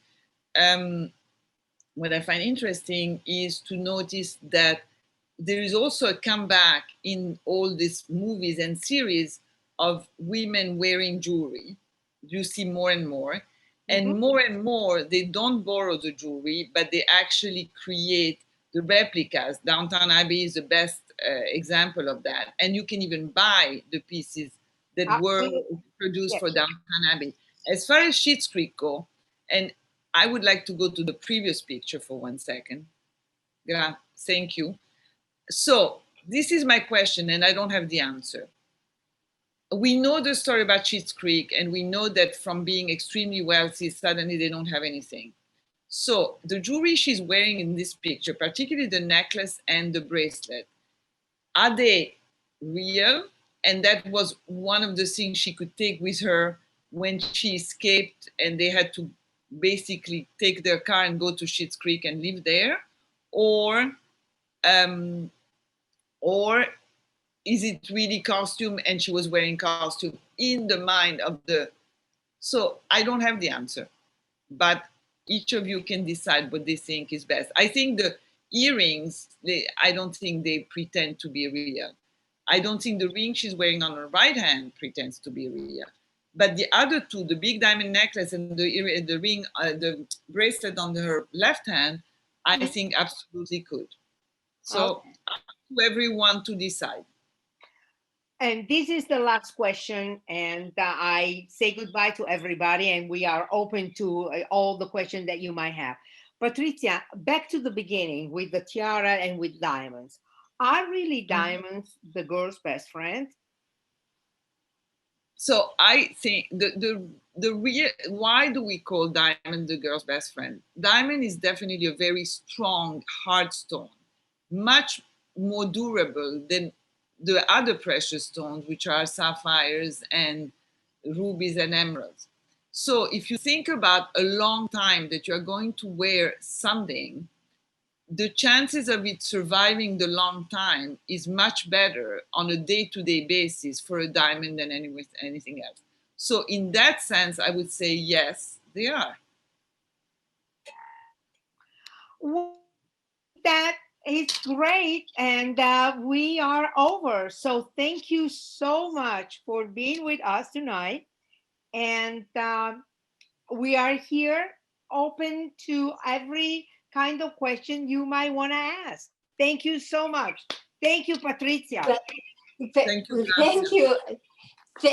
is to notice that there is also a comeback in all these movies and series of women wearing jewelry. You see more and more. And more, they don't borrow the jewelry, but they actually create the replicas. Downton Abbey is the best example of that. And you can even buy the pieces that were produced for Downton Abbey. As far as Schitt's Creek go, and I would like to go to the previous picture for 1 second. Thank you. So this is my question, and I don't have the answer. We know the story about Schitt's Creek, and we know that from being extremely wealthy, suddenly they don't have anything. So the jewelry she's wearing in this picture, particularly the necklace and the bracelet, are they real? And that was one of the things she could take with her when she escaped and they had to basically take their car and go to Schitt's Creek and live there? Or is it really costume and she was wearing costume in the mind of the... So I don't have the answer, but each of you can decide what they think is best. I think the earrings, I don't think they pretend to be real. I don't think the ring she's wearing on her right hand pretends to be real. But the other two, the big diamond necklace and the ring, the bracelet on her left hand, I think absolutely could. So up to everyone to decide. And this is the last question, and I say goodbye to everybody, and we are open to all the questions that you might have. Patrizia, back to the beginning with the tiara and with diamonds. Are really diamonds the girl's best friend? So I think the real, why do we call diamond the girl's best friend? Diamond is definitely a very strong, hard stone, much more durable than the other precious stones, which are sapphires and rubies and emeralds. So if you think about a long time that you're going to wear something, the chances of it surviving the long time is much better on a day-to-day basis for a diamond than anything else. So in that sense, I would say yes, they are. Well, that is great, and we are over. So thank you so much for being with us tonight. And we are here open to every kind of question you might want to ask. Thank you so much. Thank you, Patrizia. Thank you. Thank you.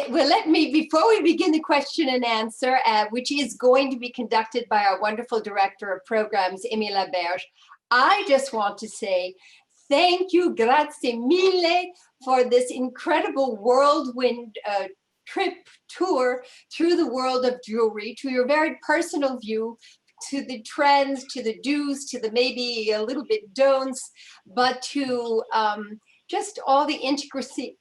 Well, let me, before we begin the question and answer, which is going to be conducted by our wonderful director of programs, Émile Laberge, I just want to say thank you, grazie mille, for this incredible whirlwind trip tour through the world of jewelry, to your very personal view, to the trends, to the do's, to the maybe a little bit don'ts, but to just all the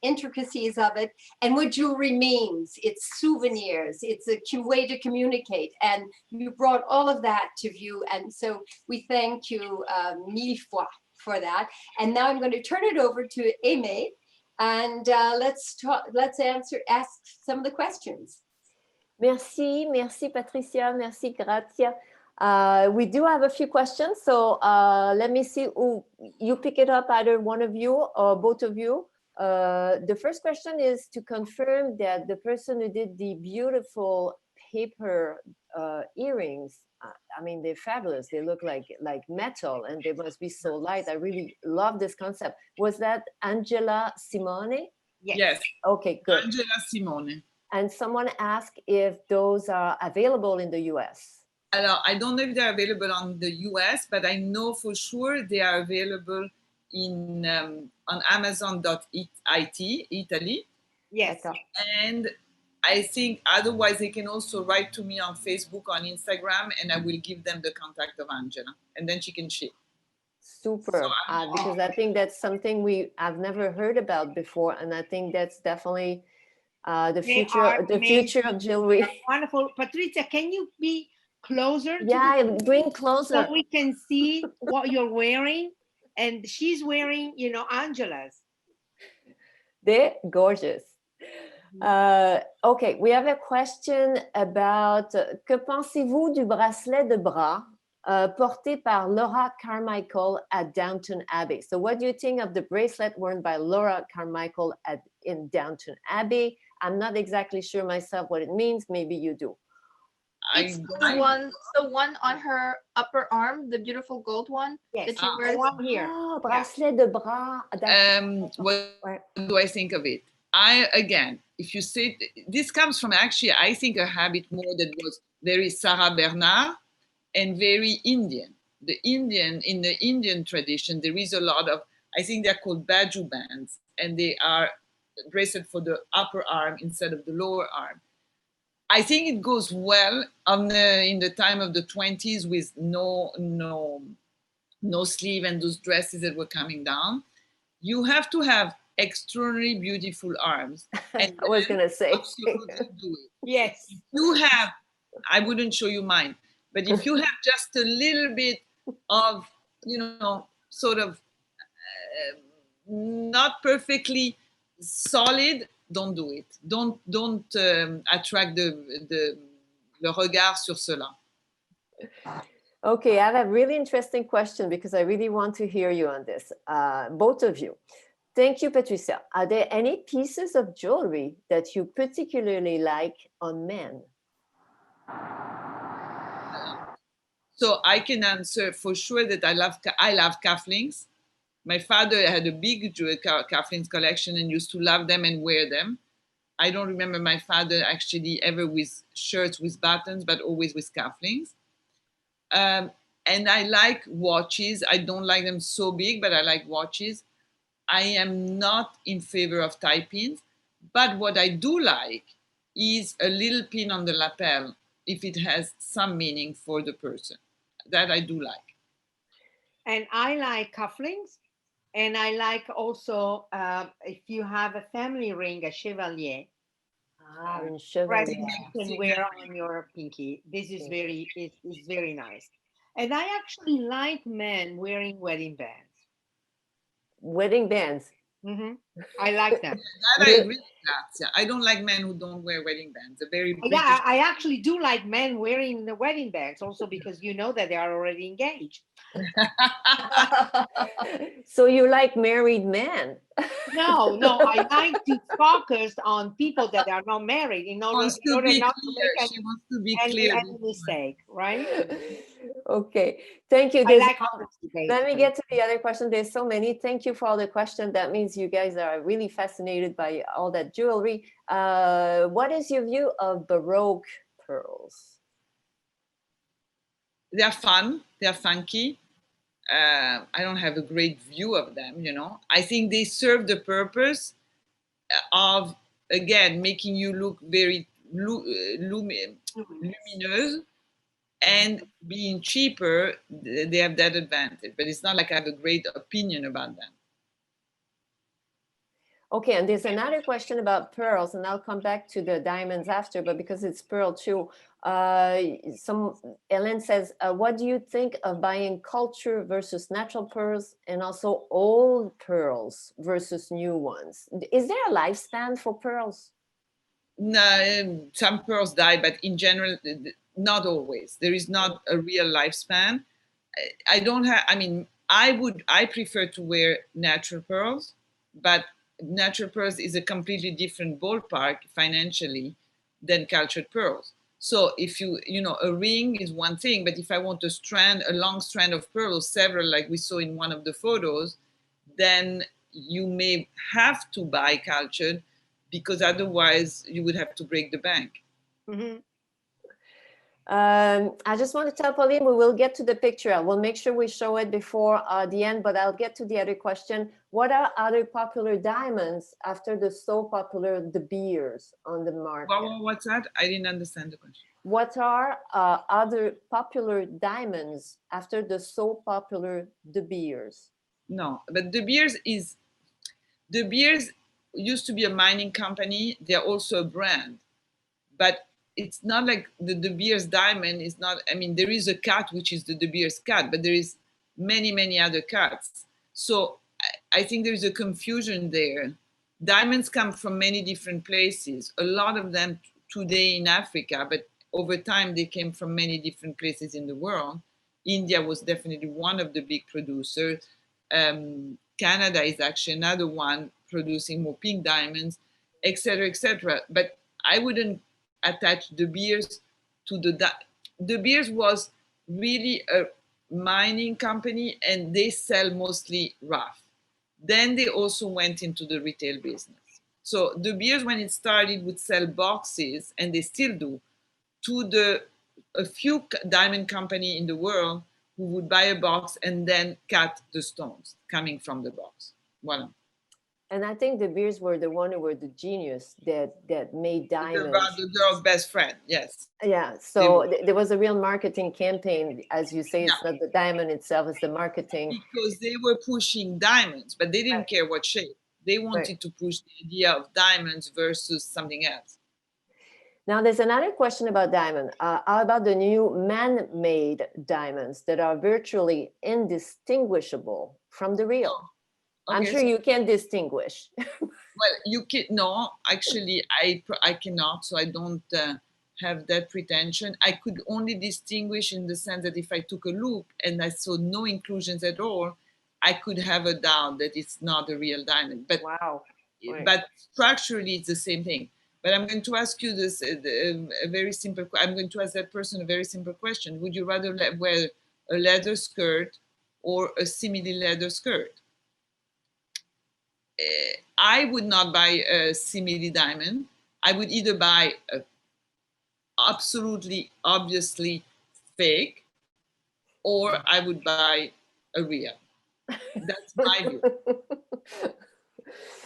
intricacies of it, and what jewelry means. It's souvenirs, it's a way to communicate, and you brought all of that to view, and so we thank you mille fois for that. And now I'm going to turn it over to Aimee, and let's ask some of the questions. Merci Patrizia, merci Grazia. We do have a few questions, so let me see who you pick it up, either one of you or both of you. The first question is to confirm that the person who did the beautiful paper earrings, I mean, they're fabulous. They look like metal, and they must be so light. I really love this concept. Was that Angela Simone? Yes. Okay, good. Angela Simone. And someone asked if those are available in the US. I don't know if they're available on the US, but I know for sure they are available in on Amazon.it, Italy. Yes. And I think otherwise they can also write to me on Facebook, on Instagram, and I will give them the contact of Angela, and then she can ship. Super, because I think that's something I've never heard about before, and I think that's definitely the future of jewelry. Wonderful. Patrizia, can you be closer? Yeah, bring closer. So we can see what you're wearing. And she's wearing, you know, Angela's. They're gorgeous. Okay, we have a question about que pensez-vous du bracelet de bras porté par Laura Carmichael at Downton Abbey? So what do you think of the bracelet worn by Laura Carmichael in Downton Abbey? I'm not exactly sure myself what it means. Maybe you do. It's the one on her upper arm, the beautiful gold one. Yes, that she wears. one here. Bracelet de bras. What do I think of it? Again, if you say this comes from actually, I think a habit more that was very Sarah Bernard and very Indian. In the Indian tradition, there is a lot of, I think they're called baju bands, and they are bracelet for the upper arm instead of the lower arm. I think it goes well in the time of the 20s with no sleeve and those dresses that were coming down. You have to have extraordinarily beautiful arms. And I was going to say. Absolutely do it. Yes. If you have, I wouldn't show you mine, but if you have just a little bit of, sort of not perfectly solid, don't do it. Don't attract le regard sur cela. Okay, I have a really interesting question because I really want to hear you on this, both of you. Thank you, Patrizia. Are there any pieces of jewelry that you particularly like on men? So I can answer for sure that I love cufflinks. My father had a big cufflinks collection and used to love them and wear them. I don't remember my father actually ever with shirts with buttons, but always with cufflinks. And I like watches. I don't like them so big, but I like watches. I am not in favor of tie pins, but what I do like is a little pin on the lapel if it has some meaning for the person. That I do like. And I like cufflinks. And I like also, if you have a family ring, a chevalier. Chevalier. You can wear on your pinky. This is it's very nice. And I actually like men wearing wedding bands. Wedding bands? Mm-hmm. I like them. That I agree with Grazia. I don't like men who don't wear wedding bands. They're very British. Yeah, I actually do like men wearing the wedding bands also because you know that they are already engaged. So you like married men? No, I like to focus on people that are not married in order not to make she wants to be clear. Any mistake, right? Okay, thank you. Let me get to the other question. There's so many. Thank you for all the questions. That means you guys are really fascinated by all that jewelry. What is your view of Baroque pearls? They're fun. They're funky. I don't have a great view of them, I think they serve the purpose of, again, making you look very lumineuse. And being cheaper, they have that advantage. But it's not like I have a great opinion about them. Okay, and there's another question about pearls, and I'll come back to the diamonds after, but because it's pearl too, Ellen says, what do you think of buying culture versus natural pearls, and also old pearls versus new ones? Is there a lifespan for pearls? No, some pearls die, but in general, not always. There is not a real lifespan. I don't have, I mean, I prefer to wear natural pearls, but natural pearls is a completely different ballpark financially than cultured pearls. So if you know, a ring is one thing, but if I want a long strand of pearls, several, like we saw in one of the photos, then you may have to buy cultured, because otherwise you would have to break the bank. Mm-hmm. I just want to tell Pauline, we will get to the picture. We'll make sure we show it before the end, but I'll get to the other question. What are other popular diamonds after the so popular De Beers on the market? What's that? I didn't understand the question. What are other popular diamonds after the so popular De Beers? No, but De Beers used to be a mining company. They're also a brand, but it's not like the De Beers diamond is not, I mean, there is a cut, which is the De Beers cut, but there is many other cuts. So I think there's a confusion there. Diamonds come from many different places, a lot of them today in Africa, but over time they came from many different places in the world. India was definitely one of the big producers. Canada is actually another one producing more pink diamonds, etc., etc. But I wouldn't attach De Beers to De Beers was really a mining company, and they sell mostly rough. Then they also went into the retail business. So De Beers, when it started, would sell boxes, and they still do, to a few diamond company in the world who would buy a box and then cut the stones coming from the box. Voilà. And I think De Beers were the one who were the genius that made diamonds. The girl's best friend, yes. Yeah, so there was a real marketing campaign, as you say. It's Yeah. not the diamond itself; it's the marketing. Because they were pushing diamonds, but they didn't care what shape. They wanted to push the idea of diamonds versus something else. Now, there's another question about diamond. How about the new man-made diamonds that are virtually indistinguishable from the real? Okay, I'm sure you can distinguish. Well, you can. No, actually, I cannot. So I don't have that pretension. I could only distinguish in the sense that if I took a loop and I saw no inclusions at all, I could have a doubt that it's not a real diamond. But wow. But structurally, it's the same thing. But I'm going to ask you this a very simple. I'm going to ask that person a very simple question. Would you rather wear a leather skirt or a simili leather skirt? I would not buy a simili diamond. I would either buy a absolutely obviously fake, or I would buy a real. That's my view.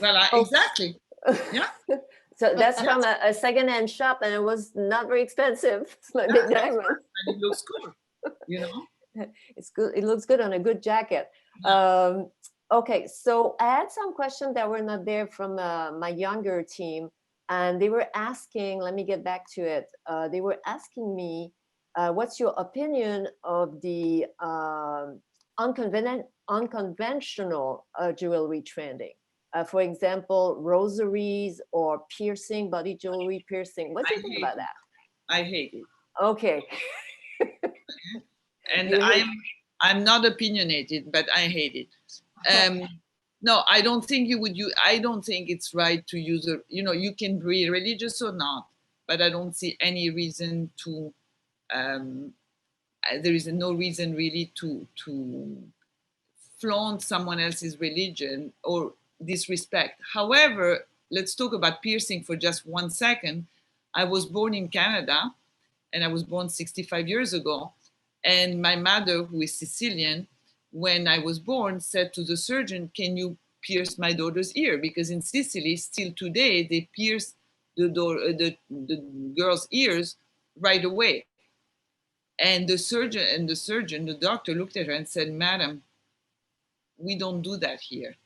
Well, exactly. Yeah. So that's from a second-hand shop, and it was not very expensive. It's like the diamond. And it looks cool, you know. It's good. It looks good on a good jacket. Yeah. Okay, so I had some questions that were not there from my younger team, and they were asking. Let me get back to it. They were asking me, "What's your opinion of the unconventional jewelry trending? For example, rosaries or piercing, body jewelry piercing. What do you think about that?" I hate it. Okay. And I'm not opinionated, but I hate it. No, I don't think you would use. I don't think it's right to use a. You know, you can be religious or not, but I don't see any reason to. There is no reason really to flaunt someone else's religion or disrespect. However, let's talk about piercing for just 1 second. I was born in Canada, and I was born 65 years ago. And my mother, who is Sicilian, when I was born, said to the surgeon, "Can you pierce my daughter's ear?" Because in Sicily, still today, they pierce the girl's ears right away. And the surgeon, the doctor looked at her and said, "Madam, we don't do that here."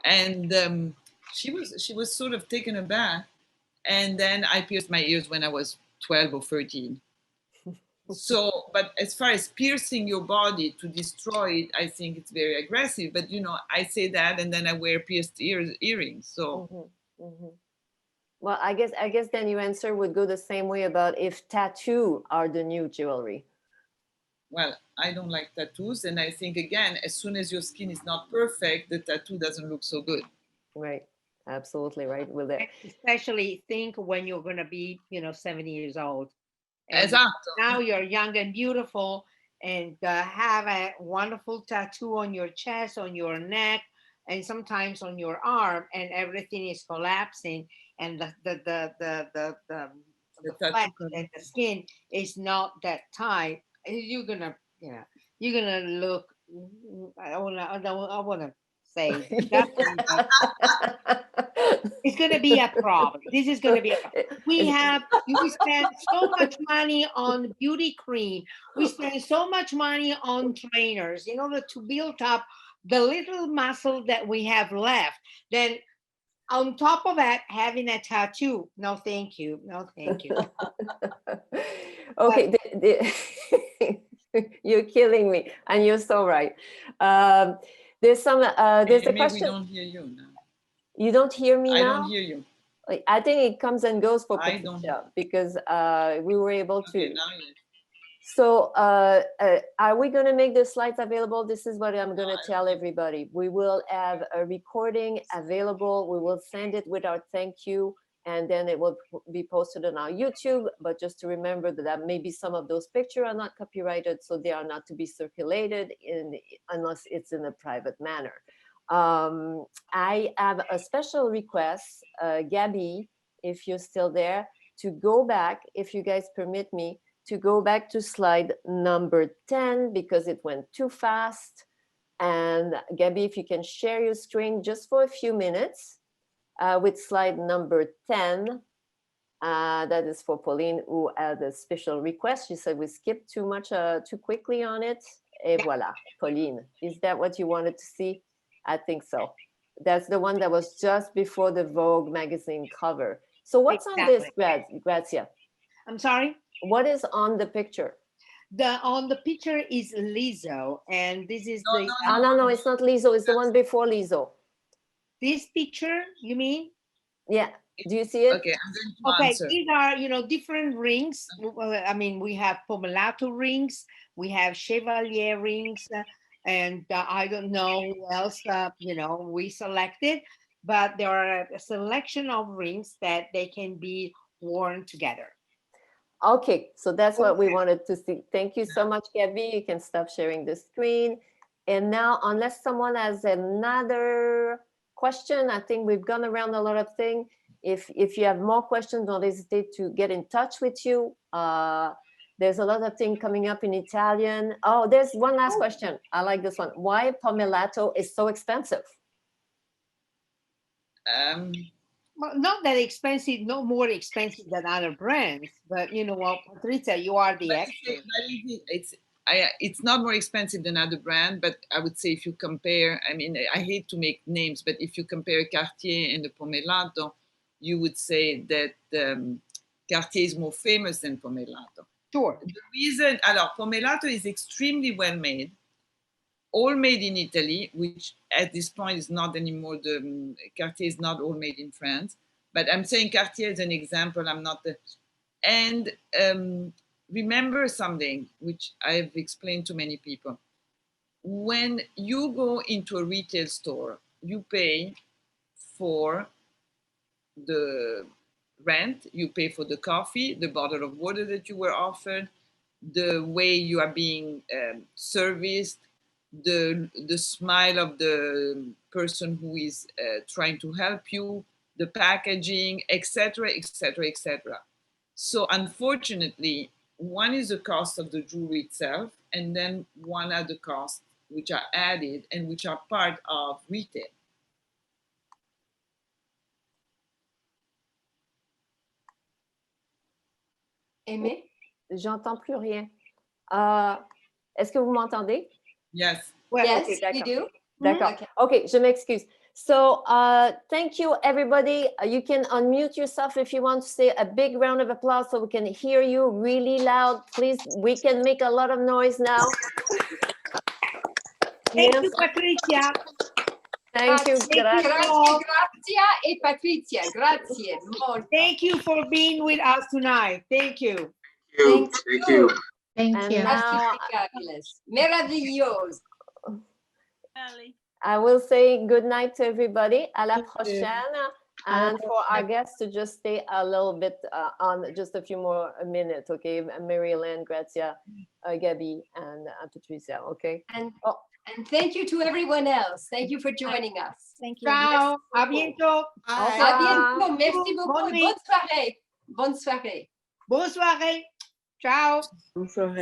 And she was sort of taken aback. And then I pierced my ears when I was 12 or 13. So, but as far as piercing your body to destroy it, I think it's very aggressive. But you know, I say that, and then I wear pierced earrings. So, well, I guess then your answer would go the same way about if tattoo are the new jewelry. well, I don't like tattoos, and I think again, as soon as your skin is not perfect, the tattoo doesn't look so good. Right. Absolutely right with it. Especially think when you're going to be, 70 years old. And Esatto. now you're young and beautiful, and have a wonderful tattoo on your chest, on your neck, and sometimes on your arm, and everything is collapsing, and the flesh and the skin is not that tight. You're gonna look. I want to say definitely. It's going to be a problem. This is going to be a problem. We spend so much money on beauty cream. We spend so much money on trainers in order to build up the little muscle that we have left. Then on top of that, having a tattoo. No, thank you. No, thank you. Okay. You're killing me. And you're so right. There's a question. We don't hear you now. You don't hear me now? I don't hear you. I think it comes and goes for Patrizia because we were able to. Okay, now yes. So are we going to make the slides available? This is what I'm going to tell everybody. We will have a recording available. We will send it with our thank you, and then it will be posted on our YouTube. But just to remember that maybe some of those pictures are not copyrighted, so they are not to be circulated unless it's in a private manner. I have a special request, Gabby, if you're still there, to go back, if you guys permit me, to go back to slide number 10 because it went too fast. And Gabby, if you can share your screen just for a few minutes with slide number 10. That is for Pauline, who had a special request. She said we skipped too quickly on it. Et voilà, Pauline, is that what you wanted to see? I think so. That's the one that was just before the Vogue magazine cover. So what's on this, Grazia? I'm sorry? What is on the picture? On the picture is Lizzo, and this is no, it's not Lizzo. It's the one before Lizzo. This picture, you mean? Yeah. Do you see it? Okay, I'm going to answer. These are, different rings. I mean, we have Pomelato rings, we have Chevalier rings, and I don't know who else, we selected, but there are a selection of rings that they can be worn together. Okay, so that's what we wanted to see. Thank you so much, Gabby. You can stop sharing the screen. And now, unless someone has another question, I think we've gone around a lot of things. If you have more questions, don't hesitate to get in touch with you. There's a lot of things coming up in Italian. Oh, there's one last question. I like this one. Why Pomelato is so expensive? Well, not that expensive, no more expensive than other brands. But you know what, Patrizia, you are the expert. It's not more expensive than other brand, but I would say if you compare, I mean, I hate to make names, but if you compare Cartier and the Pomelato, you would say that Cartier is more famous than Pomelato. Sure. The reason, Pomelato is extremely well made, all made in Italy, which at this point is not anymore, Cartier is not all made in France, but I'm saying Cartier as an example, I'm not the, and remember something which I've explained to many people. When you go into a retail store, you pay for the rent, you pay for the coffee, the bottle of water that you were offered, the way you are being serviced, the smile of the person who is trying to help you, the packaging, etc., etc., etc. So unfortunately, one is the cost of the jewelry itself, and then one are the costs which are added and which are part of retail. Aimé? J'entends plus rien. Est-ce que vous m'entendez? Yes. Well, Yes, okay, we do. D'accord. Okay. Okay, je m'excuse. So thank you, everybody. You can unmute yourself if you want to say a big round of applause so we can hear you really loud. Please, we can make a lot of noise now. thank Yes. you, Patrizia. Thank you. Thank you Grazie. Grazie, all. Grazia e Patrizia. Grazie. Molto. Thank you for being with us tonight. Thank you. Thank Thank you. you. Thank And you. now Fabulous. Meraviglioso. I will say good night to everybody. À la Thank you. prochaine. And for our guests to just stay a little bit on just a few more minutes, okay? Mary-Ellen, Grazia, Gabby, and Patrizia, okay? And, Oh. and thank you to everyone else. Thank you for joining us. Thank you. Ciao. A bientôt. Au À revoir. bientôt. Merci beaucoup. Bonne Et nuit. bonne soirée. Bonne soirée. Bonne soirée. Ciao. Bonsoir.